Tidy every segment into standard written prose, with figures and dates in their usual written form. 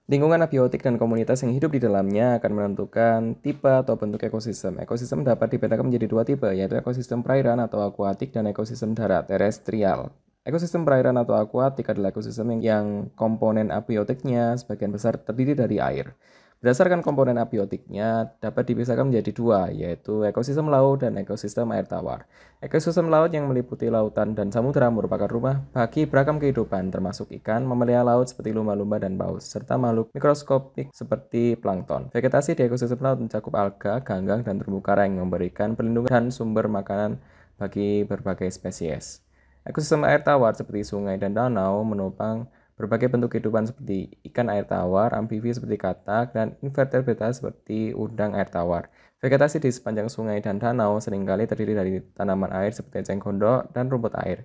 Lingkungan abiotik dan komunitas yang hidup di dalamnya akan menentukan tipe atau bentuk ekosistem. Ekosistem dapat dibedakan menjadi dua tipe, yaitu ekosistem perairan atau akuatik dan ekosistem darat, terestrial. Ekosistem perairan atau akuatik adalah ekosistem yang komponen abiotiknya sebagian besar terdiri dari air. Berdasarkan komponen abiotiknya dapat dipisahkan menjadi dua, yaitu ekosistem laut dan ekosistem air tawar. Ekosistem laut yang meliputi lautan dan samudera merupakan rumah bagi beragam kehidupan, termasuk ikan, mamalia laut seperti lumba-lumba dan paus, serta makhluk mikroskopik seperti plankton. Vegetasi di ekosistem laut mencakup alga, ganggang, dan terumbu karang yang memberikan perlindungan dan sumber makanan bagi berbagai spesies. Ekosistem air tawar seperti sungai dan danau menopang berbagai bentuk kehidupan seperti ikan air tawar, amfibi seperti katak, dan invertebrata seperti udang air tawar. Vegetasi di sepanjang sungai dan danau seringkali terdiri dari tanaman air seperti eceng gondok dan rumput air,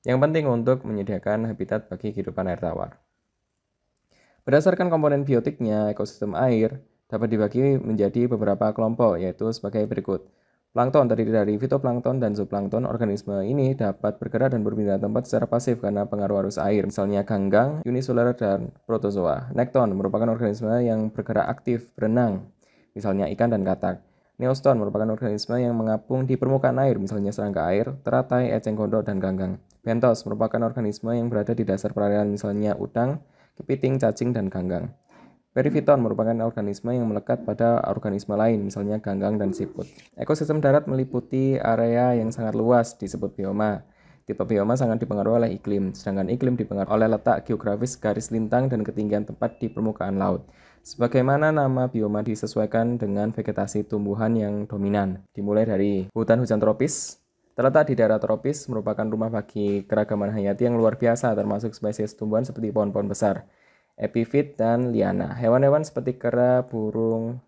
yang penting untuk menyediakan habitat bagi kehidupan air tawar. Berdasarkan komponen biotiknya, ekosistem air dapat dibagi menjadi beberapa kelompok, yaitu sebagai berikut. Plankton terdiri dari fitoplankton dan zooplankton. Organisme ini dapat bergerak dan berpindah tempat secara pasif karena pengaruh arus air, misalnya ganggang, unicellular, dan protozoa. Nekton merupakan organisme yang bergerak aktif, berenang, misalnya ikan dan katak. Neoston merupakan organisme yang mengapung di permukaan air, misalnya serangga air, teratai, eceng gondok, dan ganggang. Bentos merupakan organisme yang berada di dasar perairan, misalnya udang, kepiting, cacing, dan ganggang. Perifiton merupakan organisme yang melekat pada organisme lain, misalnya ganggang dan siput. Ekosistem darat meliputi area yang sangat luas, disebut bioma. Tipe bioma sangat dipengaruhi oleh iklim, sedangkan iklim dipengaruhi oleh letak geografis garis lintang dan ketinggian tempat di permukaan laut. Sebagaimana nama bioma disesuaikan dengan vegetasi tumbuhan yang dominan, dimulai dari hutan hujan tropis. Terletak di daerah tropis, merupakan rumah bagi keragaman hayati yang luar biasa, termasuk spesies tumbuhan seperti pohon-pohon besar, epifit, dan liana. Hewan-hewan seperti kera, burung,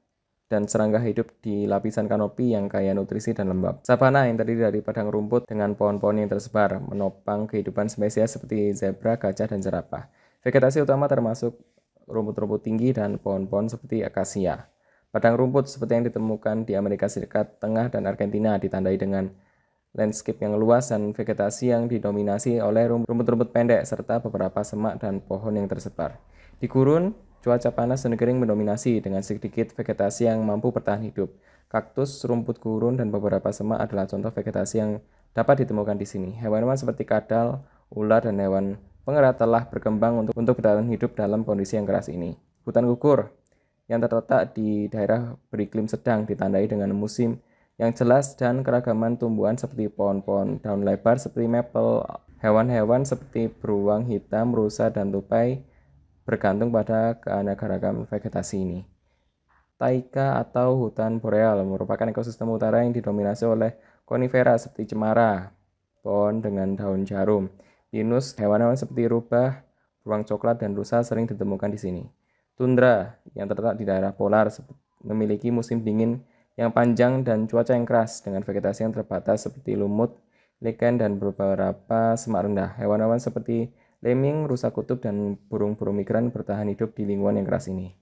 dan serangga hidup di lapisan kanopi yang kaya nutrisi dan lembab. Savana yang terdiri dari padang rumput dengan pohon-pohon yang tersebar, menopang kehidupan spesies seperti zebra, gajah, dan jerapah. Vegetasi utama termasuk rumput-rumput tinggi dan pohon-pohon seperti akasia. Padang rumput seperti yang ditemukan di Amerika Serikat Tengah dan Argentina ditandai dengan landscape yang luas dan vegetasi yang didominasi oleh rumput-rumput pendek serta beberapa semak dan pohon yang tersebar. Di gurun, cuaca panas dan kering mendominasi dengan sedikit vegetasi yang mampu bertahan hidup. Kaktus, rumput gurun, dan beberapa semak adalah contoh vegetasi yang dapat ditemukan di sini. Hewan-hewan seperti kadal, ular, dan hewan pengerat telah berkembang untuk bertahan hidup dalam kondisi yang keras ini. Hutan gugur yang terletak di daerah beriklim sedang ditandai dengan musim yang jelas dan keragaman tumbuhan seperti pohon-pohon daun lebar seperti maple. Hewan-hewan seperti beruang hitam, rusa, dan tupai bergantung pada keanekaragaman vegetasi ini. Taika atau hutan boreal merupakan ekosistem utara yang didominasi oleh konifera seperti cemara, pohon dengan daun jarum, pinus, hewan-hewan seperti rubah, beruang coklat, dan rusa sering ditemukan di sini. Tundra yang terletak di daerah polar memiliki musim dingin yang panjang dan cuaca yang keras dengan vegetasi yang terbatas seperti lumut, lichen, dan beberapa semak rendah. Hewan-hewan seperti lemming, rusa kutub, dan burung-burung migran bertahan hidup di lingkungan yang keras ini.